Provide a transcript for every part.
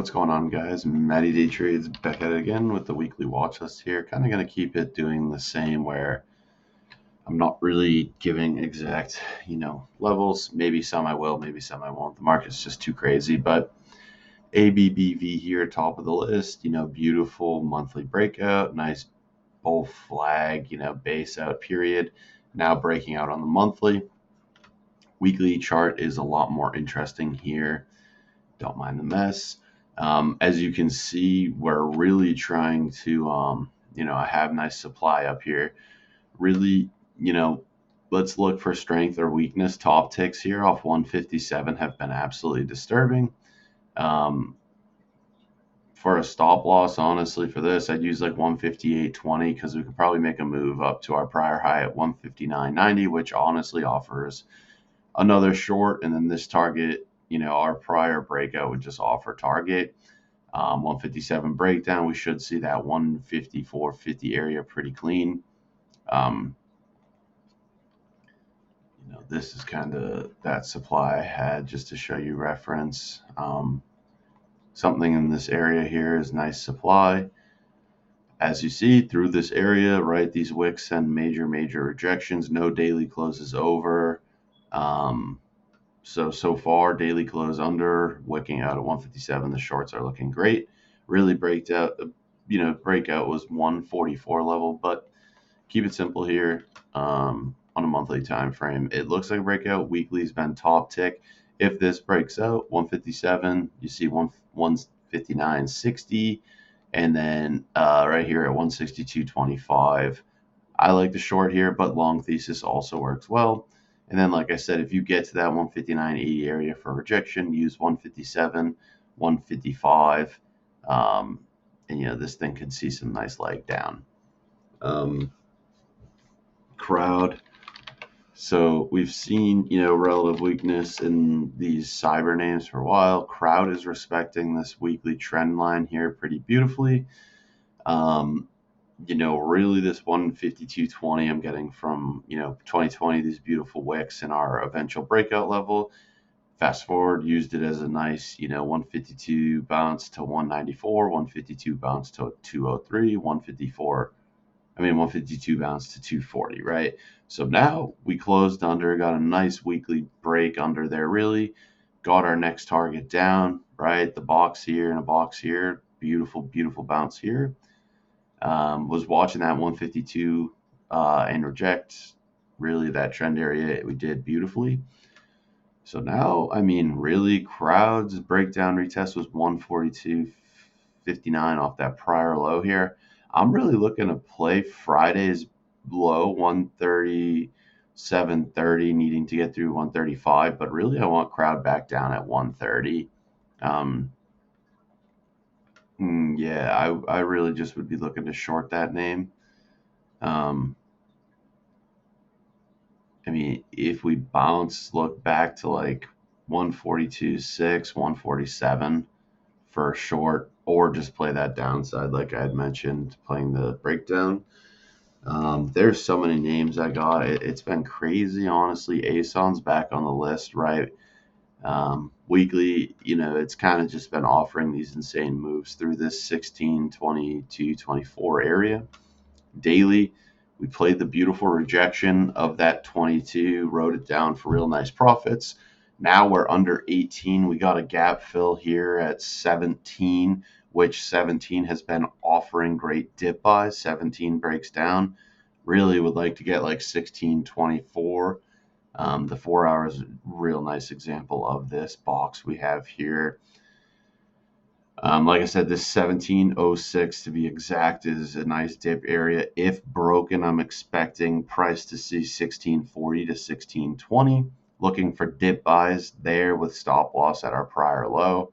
What's going on, guys? Matty Day Trades back at it again with the weekly watch list here. Kind of going to keep it doing the same where I'm not really giving exact, levels. Maybe some I will, maybe some I won't. The market's just too crazy. But ABBV here, top of the list, beautiful monthly breakout, nice bull flag, base out period. Now breaking out on the monthly. Weekly chart is a lot more interesting here. Don't mind the mess. As you can see, we're really trying to, I have nice supply up here. Really, let's look for strength or weakness. Top ticks here off 157 have been absolutely disturbing. For a stop loss, honestly, for this, I'd use like 158.20 because we could probably make a move up to our prior high at 159.90, which honestly offers another short, and then this target, our prior breakout would just offer target. 157 breakdown, we should see that 154.50 area pretty clean. This is kind of that supply I had just to show you reference. Something in this area here is nice supply. As you see through this area, right, these wicks send major rejections. No daily closes over. So far, daily close under, wicking out at 157. The shorts are looking great. Really breakout was 144 level, but keep it simple here. On a monthly time frame, it looks like a breakout. Weekly's been top tick. If this breaks out 157, you see 159.60, and then right here at 162.25. I like the short here, but long thesis also works well. And then, like I said, if you get to that 159.80 area for rejection, use 157, 155, and this thing could see some nice leg down. Crowd. So we've seen, relative weakness in these cyber names for a while. Crowd is respecting this weekly trend line here pretty beautifully. Really this 152.20 I'm getting from, 2020, these beautiful wicks in our eventual breakout level. Fast forward, used it as a nice, 152 bounce to 194, 152 bounce to 203, 152 bounce to 240, right? So now we closed under, got a nice weekly break under there, really got our next target down, right? The box here and a box here, beautiful bounce here. Was watching that 152 and reject, really that trend area we did beautifully. So now, really crowd's breakdown retest was 142.59 off that prior low here. I'm really looking to play Friday's low 137.30, needing to get through 135, but really I want crowd back down at 130. Yeah, I really just would be looking to short that name. If we bounce, look back to like 142.6, 147 for a short, or just play that downside like I had mentioned, playing the breakdown. There's so many names I got. It's been crazy, honestly. ASON's back on the list, right? Weekly, it's kind of just been offering these insane moves through this 16, 22, 24 area. Daily, we played the beautiful rejection of that 22, wrote it down for real nice profits. Now we're under 18. We got a gap fill here at 17, which 17 has been offering great dip buys. 17 breaks down. Really would like to get like 16.24. The 4 hours, real nice example of this box we have here. Like I said, this 17.06 to be exact is a nice dip area. If broken, I'm expecting price to see 16.40 to 16.20. Looking for dip buys there with stop loss at our prior low.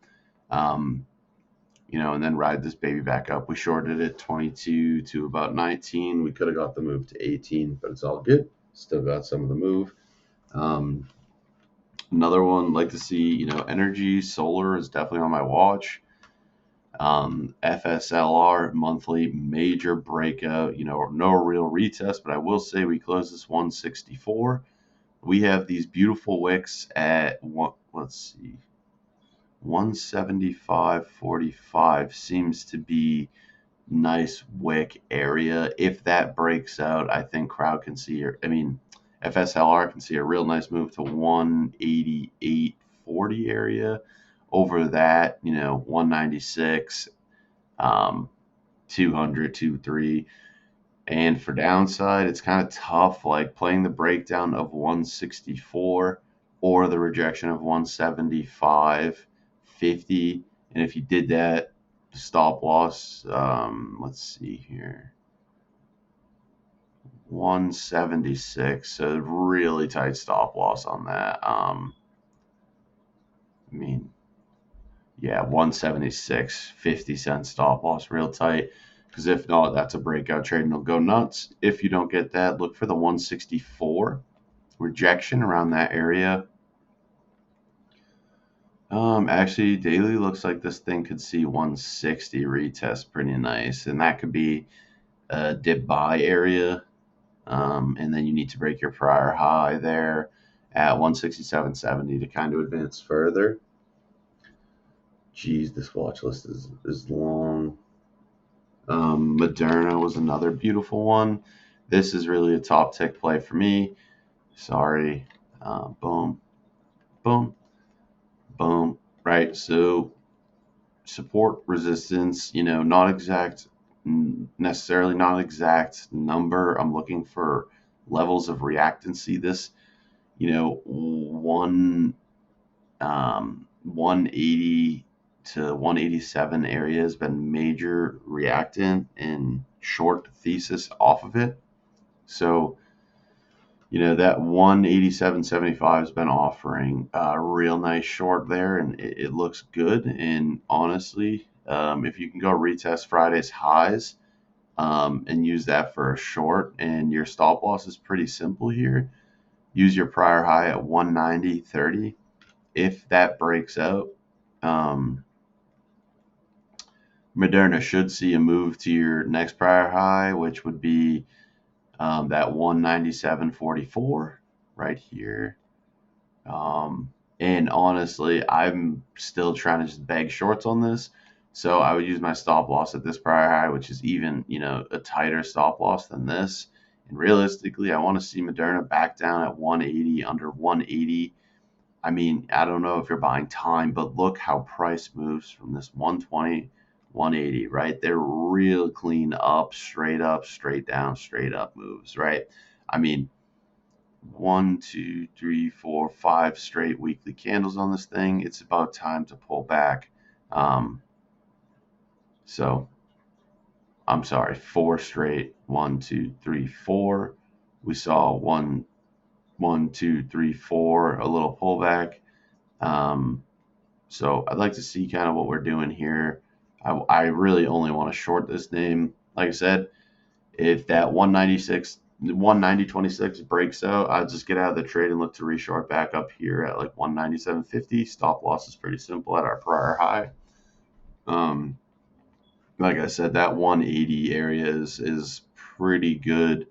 And then ride this baby back up. We shorted it 22 to about 19. We could have got the move to 18, but it's all good. Still got some of the move. Another one, like to see, energy, solar is definitely on my watch. FSLR monthly major breakout, no real retest, but I will say we closed this 164. We have these beautiful wicks at let's see, 175.45 seems to be nice wick area. If that breaks out, I think crowd can see, or I mean, FSLR can see a real nice move to 188.40 area. Over that, 196, 200, 203. And for downside, it's kind of tough, like playing the breakdown of 164 or the rejection of 175.50. And if you did that, stop loss, let's see here, 176. So really tight stop loss on that. I mean, yeah, 176, 50-cent stop loss, real tight. Because if not, that's a breakout trade and it'll go nuts. If you don't get that, look for the 164 rejection around that area. Actually, daily looks like this thing could see 160 retest pretty nice, and that could be a dip buy area. And then you need to break your prior high there at 167.70 to kind of advance further. Geez, this watch list is long. Moderna was another beautiful one. This is really a top tick play for me. Sorry. Boom, boom, boom. Right. So support, resistance, not exact, necessarily not exact number. I'm looking for levels of reactancy. This, 180 to 187 area has been major reactant and short thesis off of it. So, that 187.75 has been offering a real nice short there, and it looks good. And honestly, if you can go retest Friday's highs and use that for a short, and your stop loss is pretty simple here, use your prior high at 190.30. If that breaks out, Moderna should see a move to your next prior high, which would be that 197.44 right here. And honestly, I'm still trying to just beg shorts on this. So I would use my stop loss at this prior high, which is even, a tighter stop loss than this. And realistically, I want to see Moderna back down at 180, under 180. I mean, I don't know if you're buying time, but look how price moves from this 120, 180, right? They're real clean up, straight down, straight up moves, right? I mean, 1, 2, 3, 4, 5 straight weekly candles on this thing. It's about time to pull back. So I'm sorry, 4 straight. 1, 2, 3, 4. We saw 1, 2, 3, 4, a little pullback. So I'd like to see kind of what we're doing here. I really only want to short this name. Like I said, if that 190.26 breaks out, I'll just get out of the trade and look to reshort back up here at like 197.50. Stop loss is pretty simple at our prior high. Like I said, that 180 area is pretty good.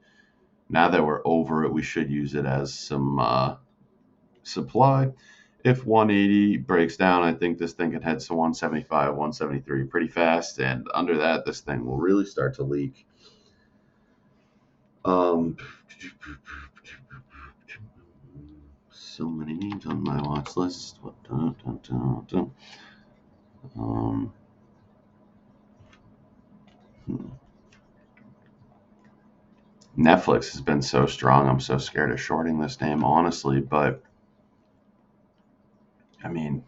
Now that we're over it, we should use it as some supply. If 180 breaks down, I think this thing can head to 175, 173 pretty fast. And under that, this thing will really start to leak. So many names on my watch list. Netflix has been so strong. I'm so scared of shorting this name, honestly. But I mean,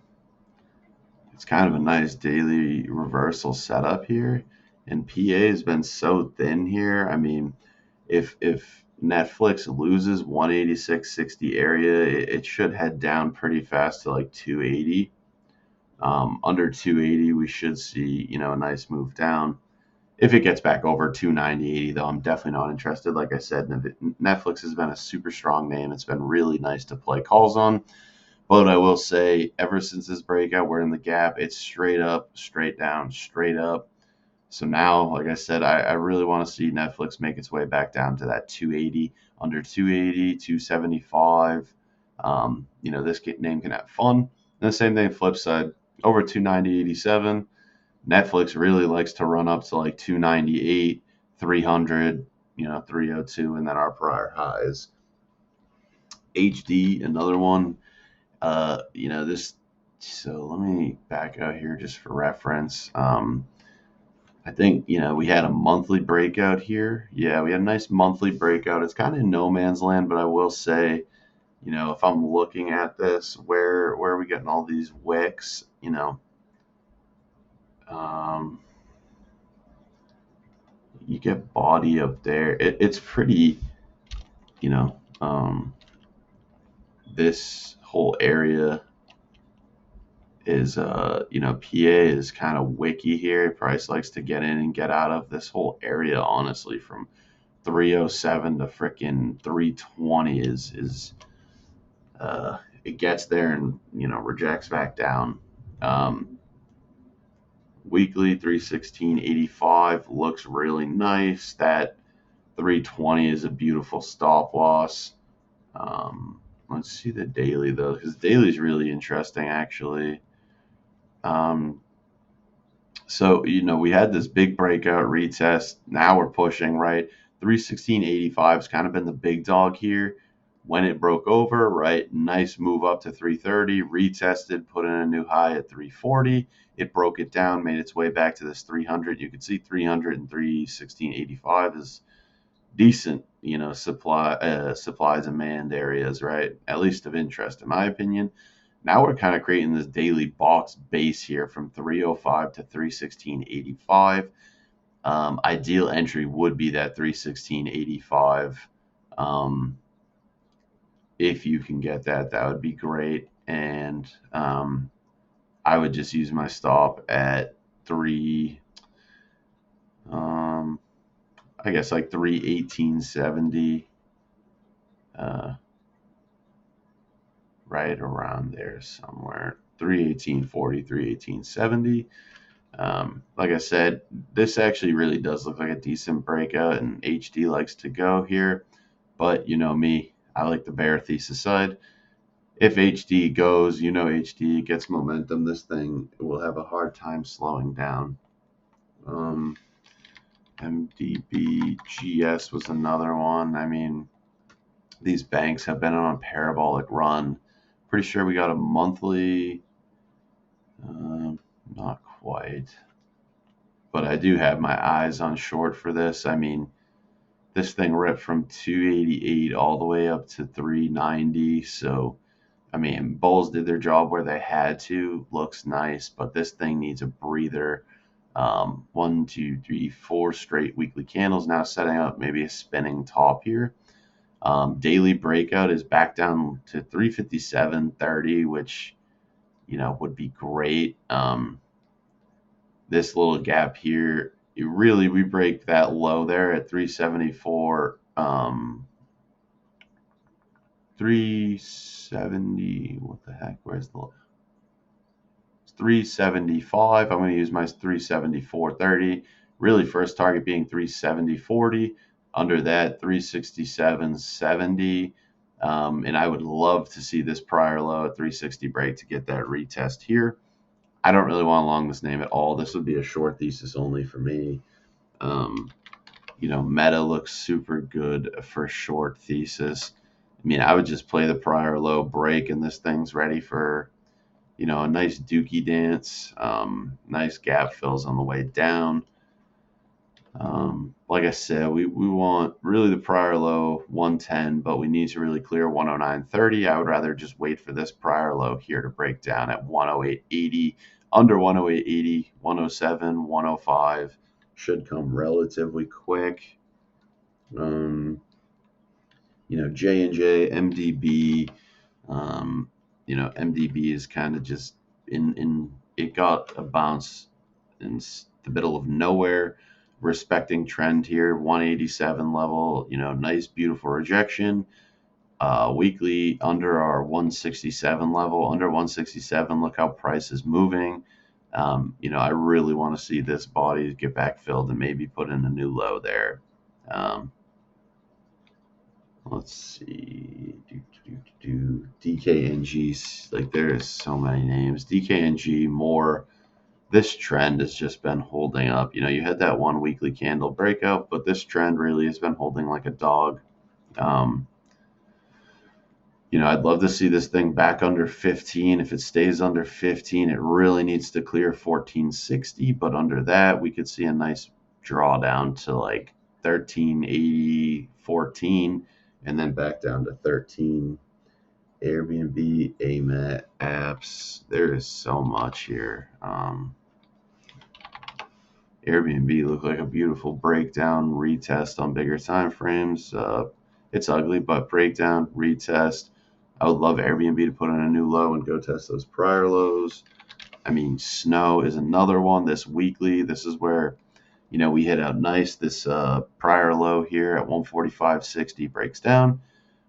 it's kind of a nice daily reversal setup here. And PA has been so thin here. I mean, if Netflix loses 186.60 area, it should head down pretty fast to like 280. Under 280, we should see, a nice move down. If it gets back over 290.80, though, I'm definitely not interested. Like I said, Netflix has been a super strong name. It's been really nice to play calls on. But I will say, ever since this breakout, we're in the gap. It's straight up, straight down, straight up. So now, like I said, I really want to see Netflix make its way back down to that 280, under 280, 275. This name can have fun. And the same thing, flip side, over 290.87. Netflix really likes to run up to like 298, 300, 302, and then our prior highs. HD, another one. This. So let me back out here just for reference. I think, we had a monthly breakout here. Yeah, we had a nice monthly breakout. It's kind of in no man's land, but I will say, if I'm looking at this, where are we getting all these wicks? Um, you get body up there. It's pretty, you know, um, this whole area is, PA is kind of wicky here. Price likes to get in and get out of this whole area, honestly, from 307 to freaking 320 it gets there and rejects back down. um, Weekly 316.85 looks really nice. That 320 is a beautiful stop loss. Let's see the daily though, because daily is really interesting actually. um, So, we had this big breakout retest. Now we're pushing, right? 316.85 has kind of been the big dog here. When it broke over, right? Nice move up to 330, retested, put in a new high at 340. It broke it down, made its way back to this 300. You can see 300 and 316.85 is decent, supply demand areas, right? At least of interest, in my opinion. Now we're kind of creating this daily box base here from 305 to 316.85. Ideal entry would be that 316.85. If you can get that, that would be great. And I would just use my stop at three. Um, I guess like 318.70. Right around there somewhere. 318.40, 318.70. Like I said, this actually really does look like a decent breakout, and HD likes to go here. But you know me, I like the bear thesis side. If HD goes, HD gets momentum, this thing will have a hard time slowing down. MDBGS was another one. I mean, these banks have been on a parabolic run. Pretty sure we got a monthly. Not quite. But I do have my eyes on short for this. I mean, this thing ripped from 288 all the way up to 390. So, I mean, bulls did their job where they had to. Looks nice, but this thing needs a breather. One, two, three, four straight weekly candles now setting up maybe a spinning top here. Daily breakout is back down to 357.30, which would be great. This little gap here, we break that low there at 374. 370. What the heck? Where's the 375? I'm going to use my 374.30. Really, first target being 370.40. Under that, 367.70. And I would love to see this prior low at 360 break to get that retest here. I don't really want to long this name at all. This would be a short thesis only for me. Meta looks super good for short thesis. I mean, I would just play the prior low break, and this thing's ready for, a nice dookie dance. Nice gap fills on the way down. Like I said, we want really the prior low 110, but we need to really clear 109.30. I would rather just wait for this prior low here to break down at 108.80. Under 108.80, 107, 105 should come relatively quick. J&J, MDB. MDB is kind of just in it got a bounce in the middle of nowhere, respecting trend here, 187 level, nice, beautiful rejection. Weekly under our 167 level, under 167, look how price is moving. I really want to see this body get back filled and maybe put in a new low there. Um, Let's see. DKNG. Like there's so many names. DKNG more. This trend has just been holding up. You had that one weekly candle breakout, but this trend really has been holding like a dog. Um, I'd love to see this thing back under 15. If it stays under 15, it really needs to clear 1460. But under that, we could see a nice drawdown to like 1380, 14, and then back down to 13. Airbnb, AMAT, apps. There is so much here. Airbnb looked like a beautiful breakdown, retest on bigger time frames. It's ugly, but breakdown, retest. I would love Airbnb to put in a new low and go test those prior lows. I mean, snow is another one. This weekly, this is where we hit out nice. This prior low here at 145.60 breaks down.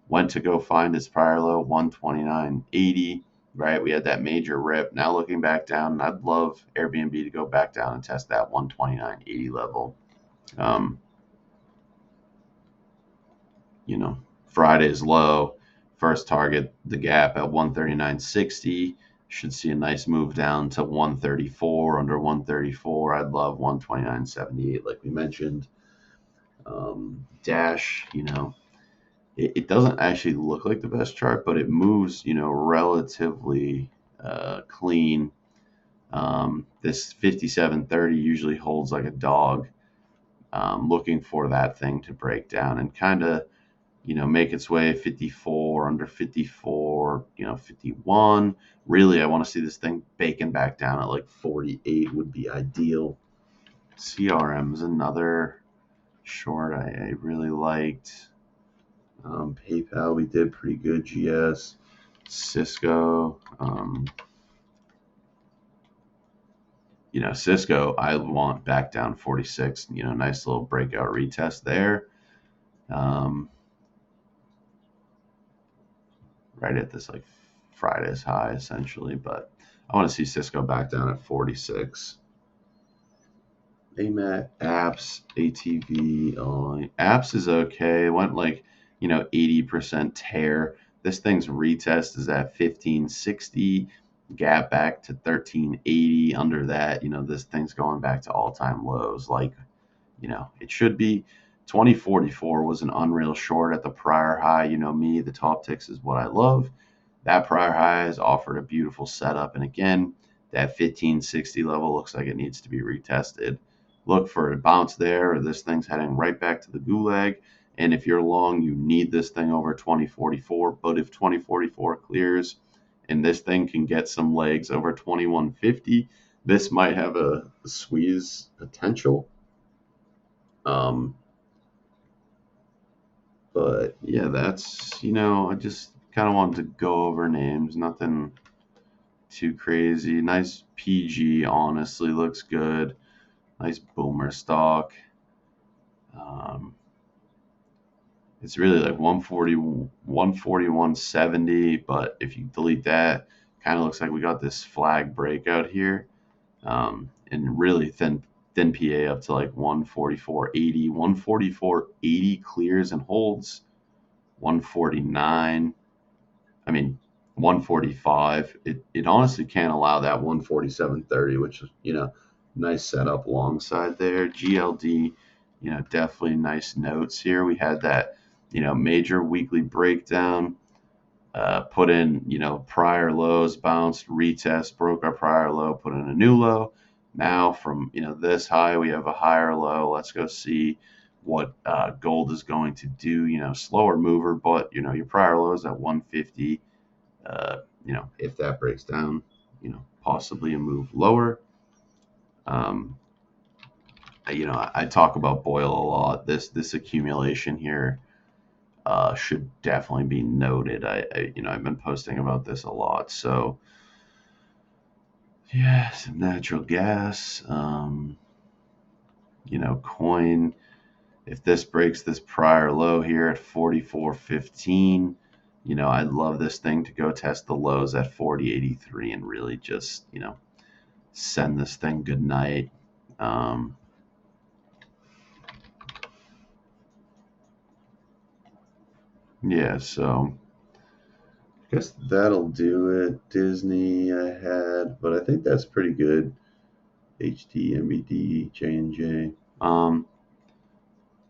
Went to go find its prior low 129.80. Right, we had that major rip. Now looking back down, I'd love Airbnb to go back down and test that 129.80 level. Um, Friday's low, first target, the gap at 139.60. Should see a nice move down to 134. Under 134, I'd love 129.78, like we mentioned. Dash, it doesn't actually look like the best chart, but it moves, relatively clean. This 57.30 usually holds like a dog, looking for that thing to break down and kind of, make its way 54, under 54, 51. Really, I want to see this thing baking back down at like 48 would be ideal. CRM is another short I really liked. PayPal, we did pretty good. GS, Cisco. Cisco, I want back down 46. Nice little breakout retest there. Right at this like Friday's high essentially, but I want to see Cisco back down at 46. AMAT, apps, ATV, apps is okay. It went like 80% tear. This thing's retest is at 1560, gap back to 1380. Under that, this thing's going back to all-time lows. Like, it should be. 2044 was an unreal short at the prior high. Me, the top ticks is what I love. That prior high has offered a beautiful setup. And again, that 1560 level looks like it needs to be retested. Look for a bounce there, or this thing's heading right back to the gulag. And if you're long, you need this thing over 2044. But if 2044 clears and this thing can get some legs over 2150, this might have a squeeze potential. But yeah, that's, I just kind of wanted to go over names, nothing too crazy. Nice PG, honestly, looks good. Nice boomer stock. It's really like 140, 140, but if you delete that, kind of looks like we got this flag breakout here. And really thin PA up to like 144.80. 144.80 clears and holds. 149. I mean, 145. It honestly can't allow that 147.30, which is, nice setup alongside there. GLD, definitely nice notes here. We had that, major weekly breakdown, put in, prior lows, bounced, retest, broke our prior low, put in a new low. Now from, this high, we have a higher low. Let's go see what gold is going to do. Slower mover, but, your prior low is at 150. If that breaks down, possibly a move lower. I talk about Boyle a lot. This accumulation here should definitely be noted. I've been posting about this a lot. So yeah, some natural gas. Coin. If this breaks this prior low here at 44.15, I'd love this thing to go test the lows at 40.83 and really just, send this thing good night. Yeah, so I guess that'll do it. Disney I had, but I think that's pretty good. HD, MBD, J&J. All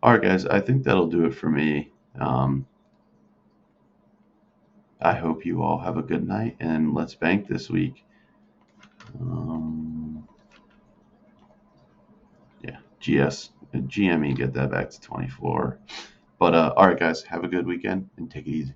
right, guys, I think that'll do it for me. I hope you all have a good night, and let's bank this week. Yeah, GME, get that back to 24. But all right, guys, have a good weekend and take it easy.